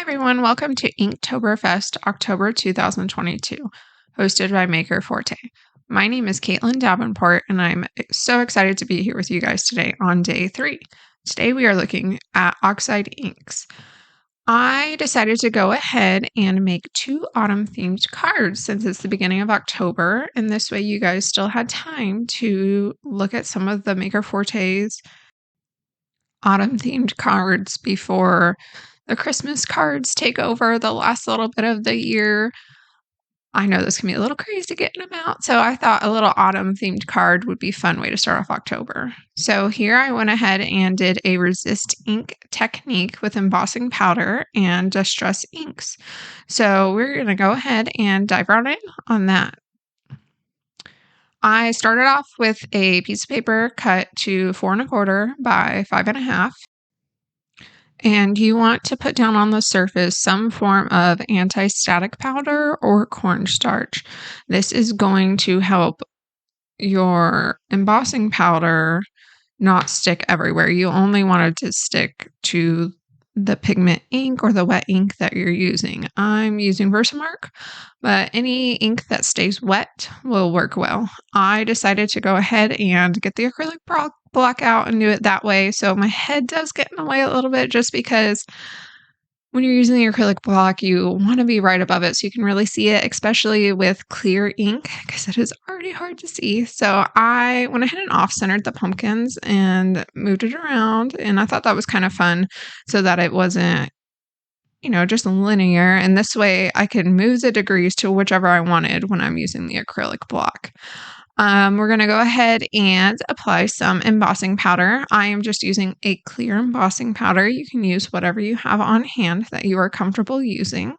everyone, welcome to INKtoberfest October 2022, hosted by maker Forte. My name is Caitlin Davenport, and I'm so excited to be here with you guys today on day 3. Today we are looking at Oxide Inks. I decided to go ahead and make 2 autumn-themed cards since it's the beginning of October, and this way you guys still had time to look at some of the Maker Forte's autumn-themed cards before the Christmas cards take over the last little bit of the year. I know this can be a little crazy getting them out, so I thought a little autumn-themed card would be a fun way to start off October. So here I went ahead and did a resist ink technique with embossing powder and distress inks. So we're going to go ahead and dive right in on that. I started off with a piece of paper cut to 4 1/4 by 5 1/2. And you want to put down on the surface some form of anti-static powder or cornstarch. This is going to help your embossing powder not stick everywhere. You only want it to stick to the pigment ink or the wet ink that you're using. I'm using Versamark, but any ink that stays wet will work well. I decided to go ahead and get the acrylic block out and do it that way. So my head does get in the way a little bit just because when you're using the acrylic block, you want to be right above it so you can really see it, especially with clear ink because it is already hard to see. So I went ahead and off-centered the pumpkins and moved it around, and I thought that was kind of fun so that it wasn't, just linear. And this way I can move the degrees to whichever I wanted when I'm using the acrylic block. We're going to go ahead and apply some embossing powder. I am just using a clear embossing powder. You can use whatever you have on hand that you are comfortable using.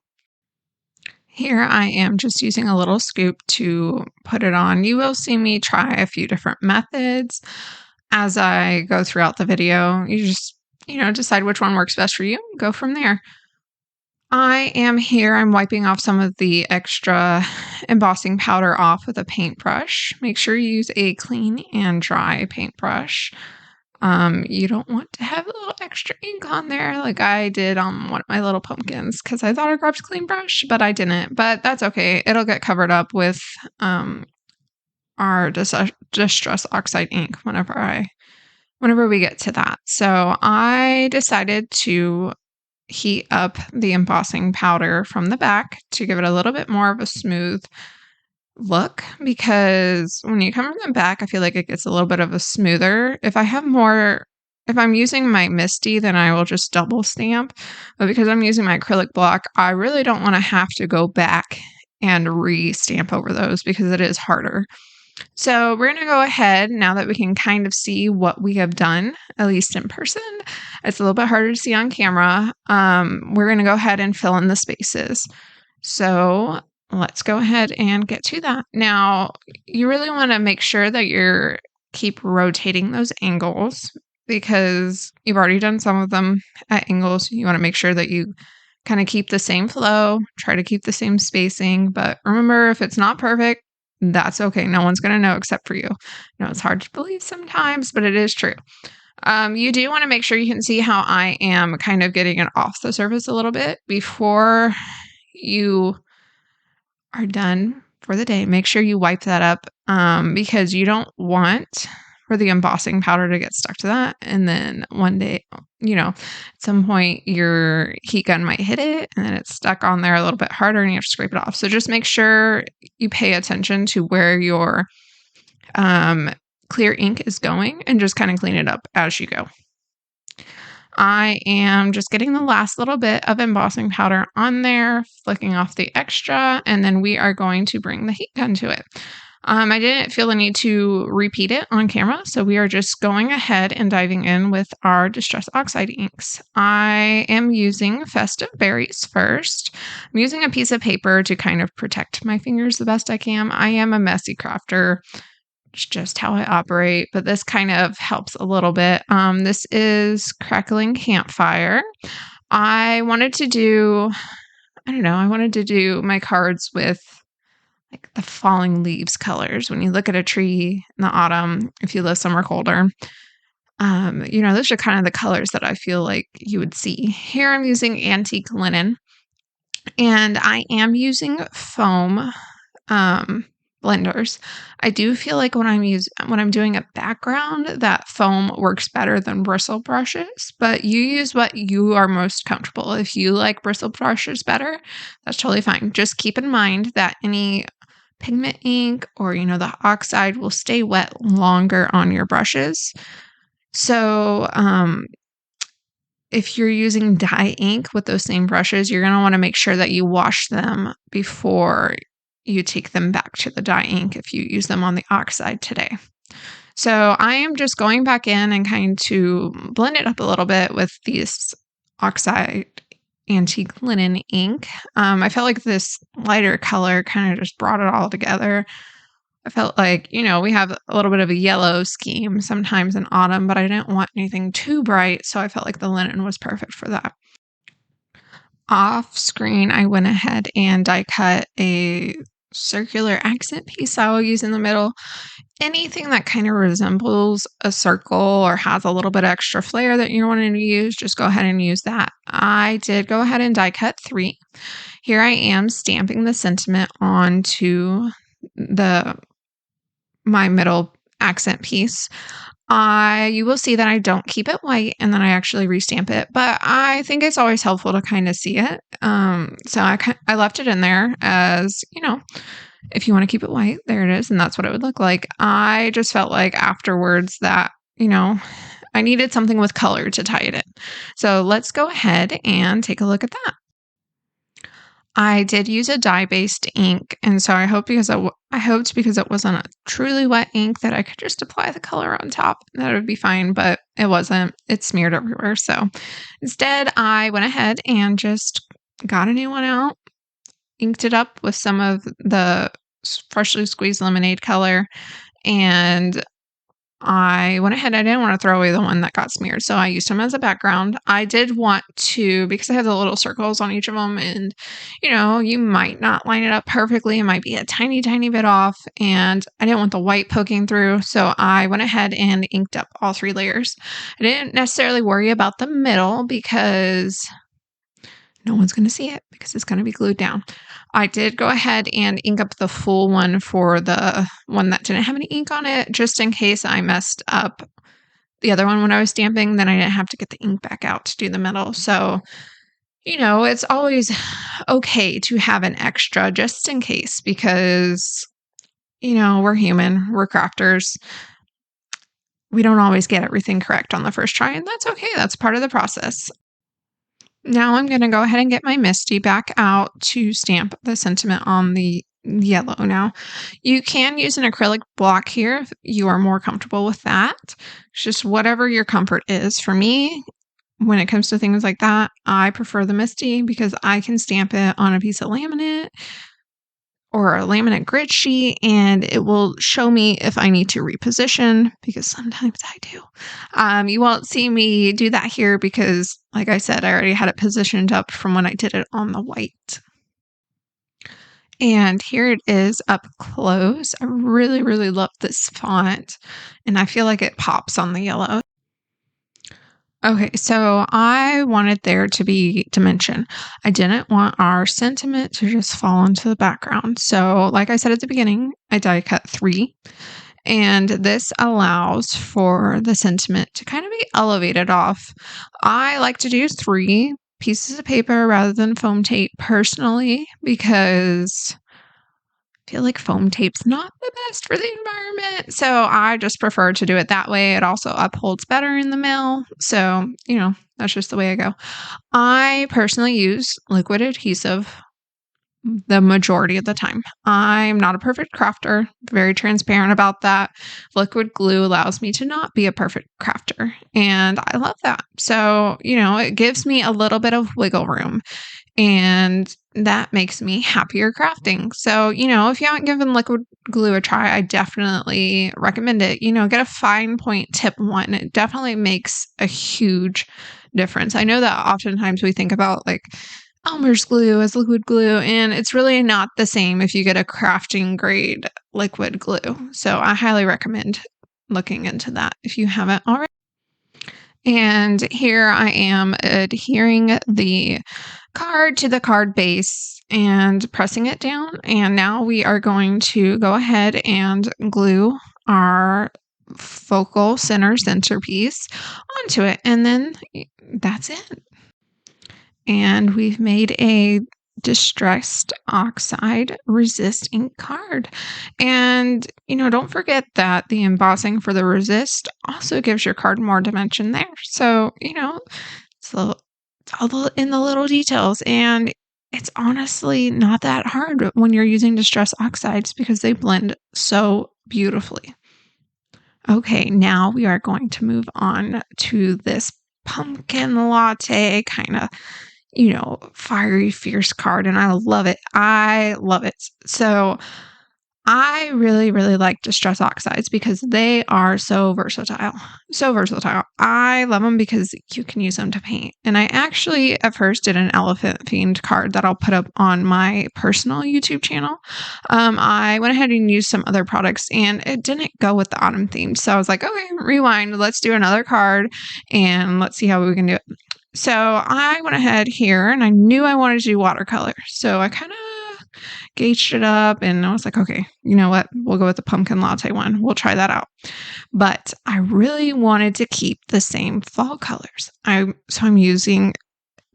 Here I am just using a little scoop to put it on. You will see me try a few different methods as I go throughout the video. You just, decide which one works best for you. Go from there. I'm wiping off some of the extra embossing powder off with a paintbrush. Make sure you use a clean and dry paintbrush. You don't want to have a little extra ink on there like I did on one of my little pumpkins because I thought I grabbed a clean brush, but I didn't. But that's okay. It'll get covered up with our distress oxide ink whenever we get to that. So I decided to heat up the embossing powder from the back to give it a little bit more of a smooth look, because when you come from the back, I feel like it gets a little bit of a smoother. If I'm using my Misty, then I will just double stamp. But because I'm using my acrylic block, I really don't want to have to go back and re-stamp over those because it is harder. So we're going to go ahead, now that we can kind of see what we have done, at least in person. It's a little bit harder to see on camera. We're going to go ahead and fill in the spaces. So let's go ahead and get to that. Now, you really want to make sure that keep rotating those angles because you've already done some of them at angles. You want to make sure that you kind of keep the same flow, try to keep the same spacing. But remember, if it's not perfect, that's okay. No one's going to know except for you. It's hard to believe sometimes, but it is true. You do want to make sure you can see how I am kind of getting it off the surface a little bit before you are done for the day. Make sure you wipe that up because you don't want for the embossing powder to get stuck to that. And then one day, at some point your heat gun might hit it and then it's stuck on there a little bit harder and you have to scrape it off. So just make sure you pay attention to where your clear ink is going and just kind of clean it up as you go. I am just getting the last little bit of embossing powder on there, flicking off the extra, and then we are going to bring the heat gun to it. I didn't feel the need to repeat it on camera, so we are just going ahead and diving in with our Distress Oxide inks. I am using Festive Berries first. I'm using a piece of paper to kind of protect my fingers the best I can. I am a messy crafter. It's just how I operate, but this kind of helps a little bit. This is Crackling Campfire. I wanted to do my cards with like the falling leaves colors. When you look at a tree in the autumn, if you live somewhere colder, Those are kind of the colors that I feel like you would see. Here I'm using antique linen, and I am using foam blenders. I do feel like when I'm doing a background, that foam works better than bristle brushes, but you use what you are most comfortable. If you like bristle brushes better, that's totally fine. Just keep in mind that any pigment ink or the oxide will stay wet longer on your brushes. So, if you're using dye ink with those same brushes, you're going to want to make sure that you wash them before you take them back to the dye ink if you use them on the oxide today. So I am just going back in and kind to blend it up a little bit with these Oxide Antique Linen ink. I felt like this lighter color kind of just brought it all together. I felt like, we have a little bit of a yellow scheme sometimes in autumn, but I didn't want anything too bright, so I felt like the linen was perfect for that. Off screen, I went ahead and die cut a circular accent piece I will use in the middle. Anything that kind of resembles a circle or has a little bit extra flair that you're wanting to use, just go ahead and use that. I did go ahead and die cut 3. Here I am stamping the sentiment onto my middle accent piece. You will see that I don't keep it white and then I actually restamp it, but I think it's always helpful to kind of see it. So I left it in there as, if you want to keep it white, there it is. And that's what it would look like. I just felt like afterwards that, I needed something with color to tie it in. So let's go ahead and take a look at that. I did use a dye-based ink, and so I hoped because it wasn't a truly wet ink that I could just apply the color on top. That would be fine, but it wasn't. It smeared everywhere. So instead, I went ahead and just got a new one out, inked it up with some of the freshly squeezed lemonade color, and I went ahead. I didn't want to throw away the one that got smeared, so I used them as a background. I did want to, because I have the little circles on each of them, and you might not line it up perfectly. It might be a tiny, tiny bit off, and I didn't want the white poking through, so I went ahead and inked up all 3 layers. I didn't necessarily worry about the middle because no one's going to see it because it's going to be glued down. I did go ahead and ink up the full one for the one that didn't have any ink on it, just in case I messed up the other one when I was stamping, then I didn't have to get the ink back out to do the middle. So, it's always okay to have an extra just in case because, we're human, we're crafters. We don't always get everything correct on the first try, and that's okay. That's part of the process. Now I'm going to go ahead and get my Misty back out to stamp the sentiment on the yellow. Now, you can use an acrylic block here if you are more comfortable with that. It's just whatever your comfort is. For me, when it comes to things like that, I prefer the Misty because I can stamp it on a piece of laminate or a laminate grid sheet, and it will show me if I need to reposition, because sometimes I do. You won't see me do that here because, like I said, I already had it positioned up from when I did it on the white. And here it is up close. I really, really love this font, and I feel like it pops on the yellow. Okay, so I wanted there to be dimension. I didn't want our sentiment to just fall into the background. So, like I said at the beginning, I die cut 3. And this allows for the sentiment to kind of be elevated off. I like to do 3 pieces of paper rather than foam tape personally because I feel like foam tape's not the best for the environment. So I just prefer to do it that way. It also upholds better in the mail. So, that's just the way I go. I personally use liquid adhesive the majority of the time. I'm not a perfect crafter, very transparent about that. Liquid glue allows me to not be a perfect crafter, and I love that. So, it gives me a little bit of wiggle room, and that makes me happier crafting. So, if you haven't given liquid glue a try, I definitely recommend it. Get a fine point tip one. It definitely makes a huge difference. I know that oftentimes we think about like Elmer's glue as liquid glue, and it's really not the same if you get a crafting grade liquid glue. So I highly recommend looking into that if you haven't already. And here I am adhering the card to the card base and pressing it down. And now we are going to go ahead and glue our focal centerpiece onto it. And then that's it. And we've made a distressed oxide resist ink card. And, don't forget that the embossing for the resist also gives your card more dimension there. So, it's all in the little details. And it's honestly not that hard when you're using distress oxides because they blend so beautifully. Okay, now we are going to move on to this pumpkin latte kind of, fiery, fierce card. And I love it. I love it. So I really, really like distress oxides because they are so versatile. So versatile. I love them because you can use them to paint. And I actually at first did an elephant themed card that I'll put up on my personal YouTube channel. I went ahead and used some other products and it didn't go with the autumn theme. So I was like, okay, rewind. Let's do another card and let's see how we can do it. So I went ahead here and I knew I wanted to do watercolor. So I kind of gauged it up and I was like, okay, you know what? We'll go with the pumpkin latte one. We'll try that out. But I really wanted to keep the same fall colors. I'm using,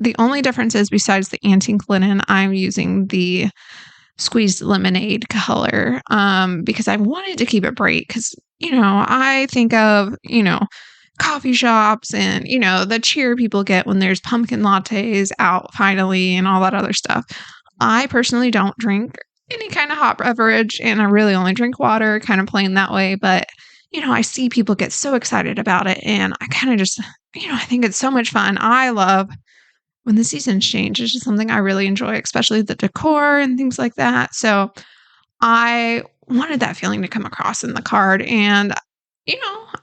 the only difference is besides the antique linen, I'm using the squeezed lemonade color because I wanted to keep it bright because, I think of, coffee shops and, the cheer people get when there's pumpkin lattes out finally and all that other stuff. I personally don't drink any kind of hot beverage and I really only drink water, kind of plain that way. But, I see people get so excited about it and I kind of just, I think it's so much fun. I love when the seasons change. It's just something I really enjoy, especially the decor and things like that. So I wanted that feeling to come across in the card and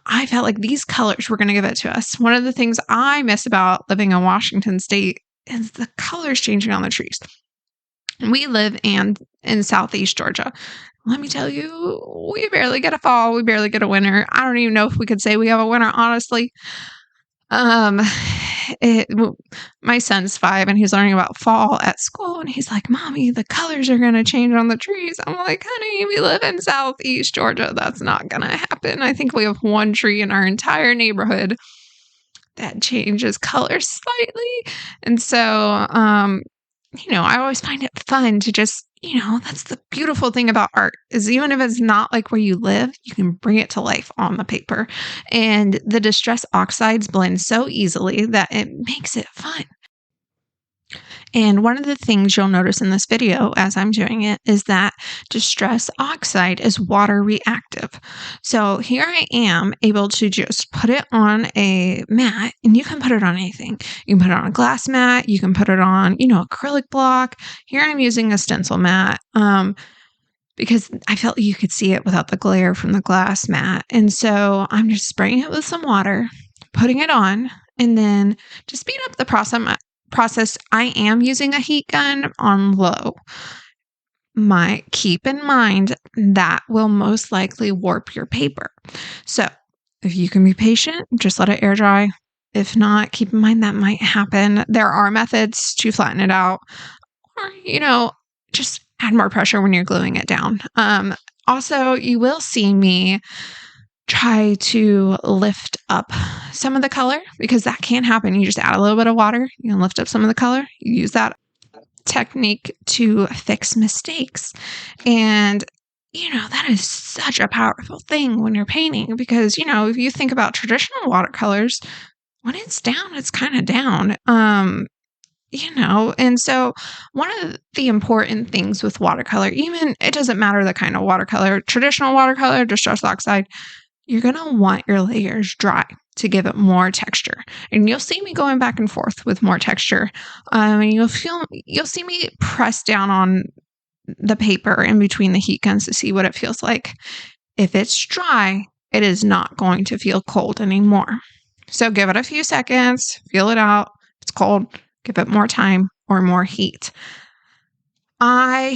I felt like these colors were going to give it to us. One of the things I miss about living in Washington State is the colors changing on the trees. We live in Southeast Georgia. Let me tell you, we barely get a fall. We barely get a winter. I don't even know if we could say we have a winter, honestly. My son's 5 and he's learning about fall at school and he's like, Mommy, the colors are going to change on the trees. I'm like, honey, we live in Southeast Georgia. That's not going to happen. I think we have one tree in our entire neighborhood that changes colors slightly. And so, I always find it fun to just, that's the beautiful thing about art is even if it's not like where you live, you can bring it to life on the paper. And the distress oxides blend so easily that it makes it fun. And one of the things you'll notice in this video as I'm doing it is that distress oxide is water reactive. So here I am able to just put it on a mat and you can put it on anything. You can put it on a glass mat. You can put it on, acrylic block. Here I'm using a stencil mat because I felt you could see it without the glare from the glass mat. And so I'm just spraying it with some water, putting it on, and then to speed up the process, I am using a heat gun on low. Keep in mind that will most likely warp your paper. So if you can be patient, just let it air dry. If not, keep in mind that might happen. There are methods to flatten it out or, just add more pressure when you're gluing it down. Also, you will see me try to lift up some of the color because that can happen. You just add a little bit of water, you can lift up some of the color. You use that technique to fix mistakes. And, that is such a powerful thing when you're painting because, if you think about traditional watercolors, when it's down, it's kind of down. And so one of the important things with watercolor, even it doesn't matter the kind of watercolor, traditional watercolor, distress oxide, you're going to want your layers dry to give it more texture. And you'll see me going back and forth with more texture. And you'll see me press down on the paper in between the heat guns to see what it feels like. If it's dry, it is not going to feel cold anymore. So give it a few seconds, feel it out. If it's cold, give it more time or more heat. I'm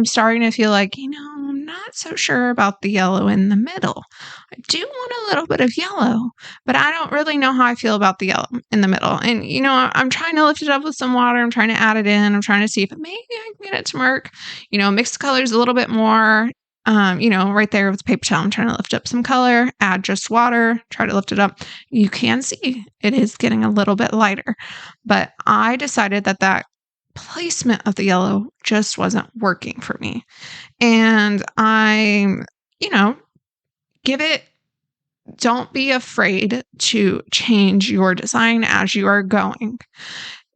starting to feel like, I'm not so sure about the yellow in the middle. I do want a little bit of yellow, but I don't really know how I feel about the yellow in the middle. And, I'm trying to lift it up with some water. I'm trying to add it in. I'm trying to see if maybe I can get it to work. Mix the colors a little bit more. Right there with the paper towel, I'm trying to lift up some color, add just water, try to lift it up. You can see it is getting a little bit lighter, but I decided that placement of the yellow just wasn't working for me. And you know, don't be afraid to change your design as you are going.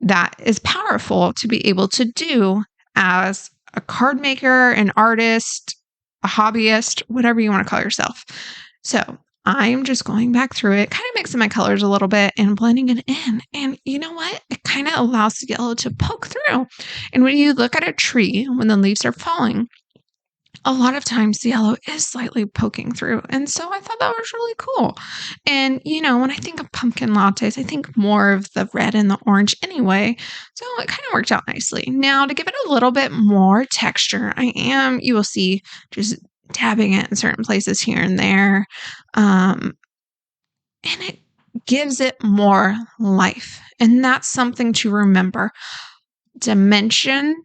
That is powerful to be able to do as a card maker, an artist, a hobbyist, whatever you want to call yourself. So I'm just going back through it, kind of mixing my colors a little bit and blending it in. And you know what? It kind of allows the yellow to poke through. And when you look at a tree, when the leaves are falling, a lot of times the yellow is slightly poking through. And so I thought that was really cool. And, when I think of pumpkin lattes, I think more of the red and the orange anyway. So it kind of worked out nicely. Now, to give it a little bit more texture, you will see, just dabbing it in certain places here and there. And it gives it more life. And that's something to remember. Dimension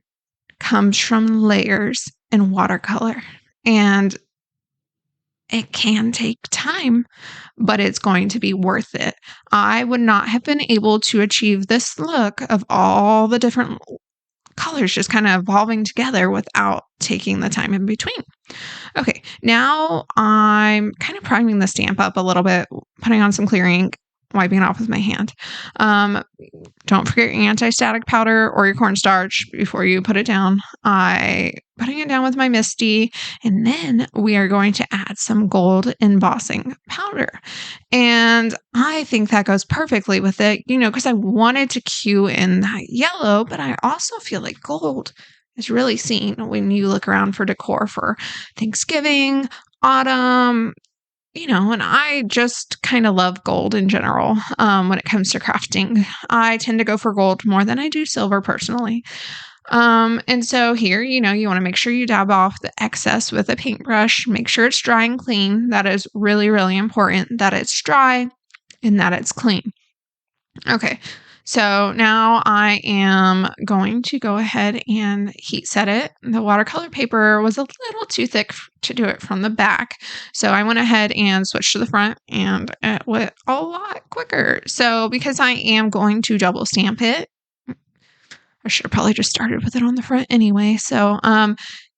comes from layers in watercolor, and it can take time, but it's going to be worth it. I would not have been able to achieve this look of all the different colors just kind of evolving together without taking the time in between. Okay, now I'm kind of priming the stamp up a little bit, putting on some clear ink, wiping it off with my hand. Don't forget your anti-static powder or your cornstarch before you put it down. Putting it down with my Misty, and then we are going to add some gold embossing powder. And I think that goes perfectly with it, because I wanted to cue in that yellow, but I also feel like gold is really seen when you look around for decor for Thanksgiving, autumn, and I just kind of love gold in general when it comes to crafting. I tend to go for gold more than I do silver personally. And so here, you want to make sure you dab off the excess with a paintbrush. Make sure it's dry and clean. That is really, really important, that it's dry and that it's clean. Okay. So now I am going to go ahead and heat set it. The watercolor paper was a little too thick to do it from the back. So I went ahead and switched to the front, and it went a lot quicker. So because I am going to double stamp it, I should have probably just started with it on the front anyway. So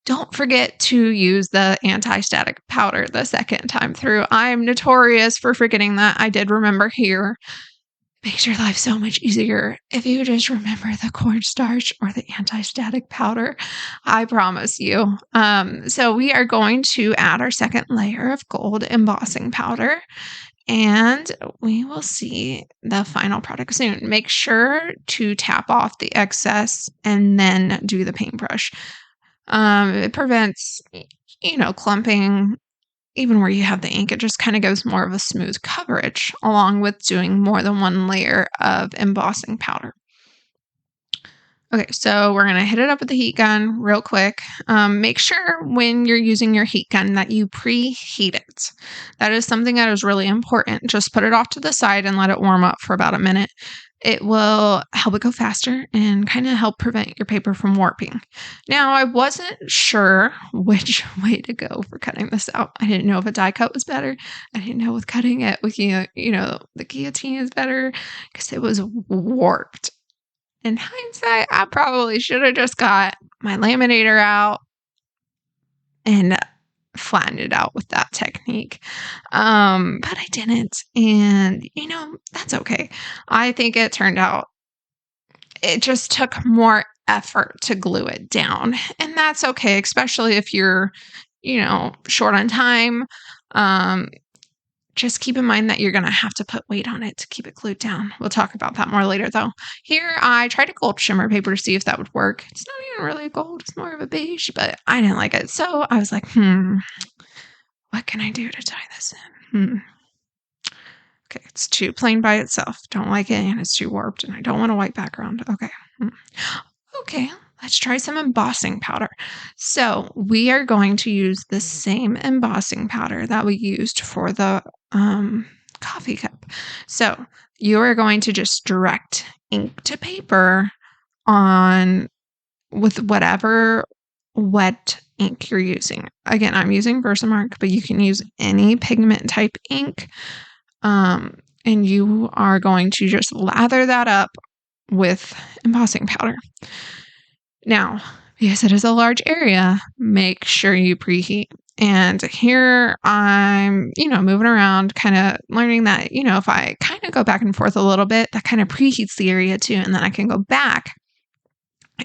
don't forget to use the anti-static powder the second time through. I'm notorious for forgetting that. I did remember here. Makes your life so much easier if you just remember the cornstarch or the anti-static powder. I promise you. So we are going to add our second layer of gold embossing powder, and we will see the final product soon. Make sure to tap off the excess and then do the paintbrush. It prevents, clumping. Even where you have the ink, it just kind of gives more of a smooth coverage, along with doing more than one layer of embossing powder. Okay, so we're going to hit it up with the heat gun real quick. Make sure when you're using your heat gun that you preheat it. That is something that is really important. Just put it off to the side and let it warm up for about a minute. It will help it go faster and kind of help prevent your paper from warping. Now, I wasn't sure which way to go for cutting this out. I didn't know if a die cut was better. I didn't know with cutting it with, the guillotine is better because it was warped. In hindsight, I probably should have just got my laminator out and flattened it out with that technique. But I didn't. And, that's okay. I think it turned out, it just took more effort to glue it down. And that's okay, especially if you're, short on time. Just keep in mind that you're going to have to put weight on it to keep it glued down. We'll talk about that more later, though. Here, I tried a gold shimmer paper to see if that would work. It's not even really gold. It's more of a beige, but I didn't like it. So I was like, what can I do to tie this in? Okay, it's too plain by itself. Don't like it, and it's too warped, and I don't want a white background. Okay. Okay, let's try some embossing powder. So we are going to use the same embossing powder that we used for the coffee cup. So you are going to just direct ink to paper on with whatever wet ink you're using. Again, I'm using Versamark, but you can use any pigment type ink. And you are going to just lather that up with embossing powder. Now, because it is a large area, make sure you preheat. And here I'm, moving around, kind of learning that, if I kind of go back and forth a little bit, that kind of preheats the area too. And then I can go back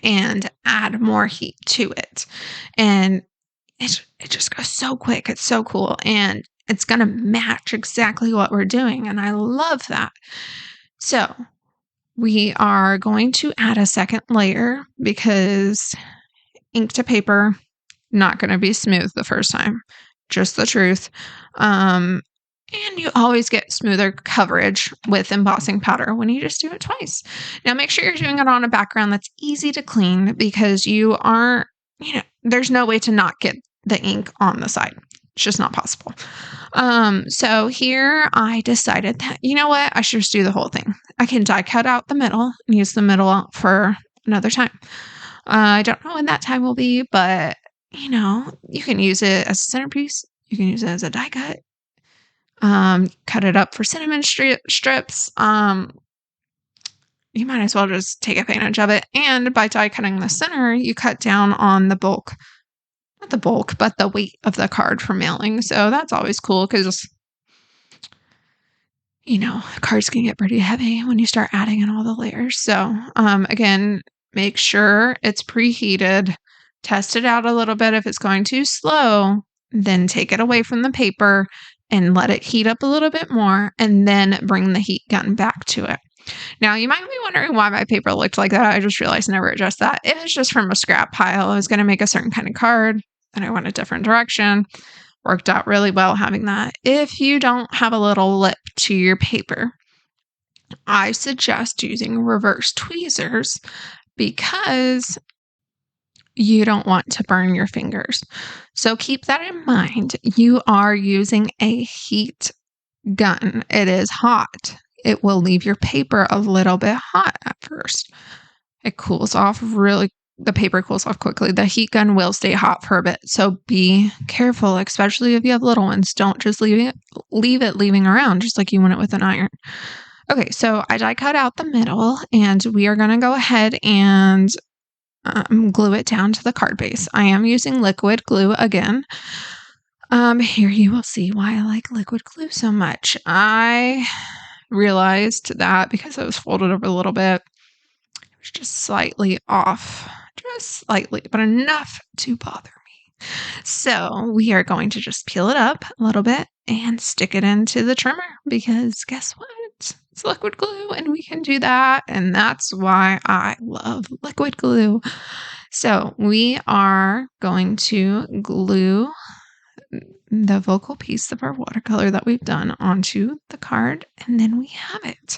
and add more heat to it. And it just goes so quick. It's so cool. And it's going to match exactly what we're doing. And I love that. So we are going to add a second layer because ink to paper, not going to be smooth the first time. Just the truth. And you always get smoother coverage with embossing powder when you just do it twice. Now, make sure you're doing it on a background that's easy to clean because you aren't, there's no way to not get the ink on the side. It's just not possible. So here I decided that, you know what? I should just do the whole thing. I can die cut out the middle and use the middle for another time. I don't know when that time will be, but, you can use it as a centerpiece. You can use it as a die cut. Cut it up for cinnamon strips. You might as well just take advantage of it. And by die cutting the center, you cut down on the bulk, not the bulk, but the weight of the card for mailing. So that's always cool because, cards can get pretty heavy when you start adding in all the layers. So, again, make sure it's preheated. Test it out a little bit. If it's going too slow, then take it away from the paper and let it heat up a little bit more, and then bring the heat gun back to it. Now, you might be wondering why my paper looked like that. I just realized I never adjust that. It was just from a scrap pile. I was going to make a certain kind of card, and I went a different direction. Worked out really well having that. If you don't have a little lip to your paper, I suggest using reverse tweezers because you don't want to burn your fingers. So keep that in mind. You are using a heat gun. It is hot. It will leave your paper a little bit hot at first. It cools off the paper cools off quickly. The heat gun will stay hot for a bit. So be careful, especially if you have little ones. Don't just leave it leaving around just like you want it with an iron. Okay, so I die cut out the middle, and we are going to go ahead and glue it down to the card base. I am using liquid glue again. Here you will see why I like liquid glue so much. I realized that because it was folded over a little bit, it was just slightly off, just slightly, but enough to bother me. So we are going to just peel it up a little bit and stick it into the trimmer because guess what? It's liquid glue and we can do that. And that's why I love liquid glue. So we are going to glue the vocal piece of our watercolor that we've done onto the card, and then we have it.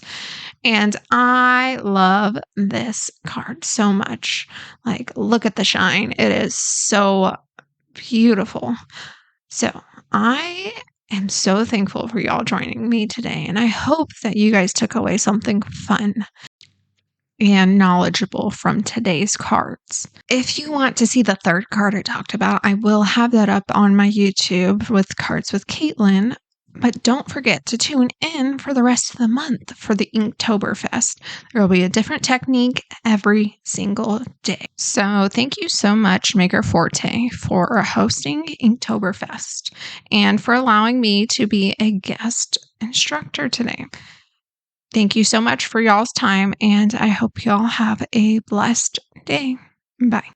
And I love this card so much. Like, look at the shine. It is so beautiful. So I am so thankful for y'all joining me today, and I hope that you guys took away something fun and knowledgeable from today's cards. If you want to see the third card I talked about, I will have that up on my YouTube with Cards with Caitlin. But don't forget to tune in for the rest of the month for the INKtoberfest. There will be a different technique every single day. So thank you so much, Maker Forte, for hosting INKtoberfest and for allowing me to be a guest instructor today. Thank you so much for y'all's time, and I hope y'all have a blessed day. Bye.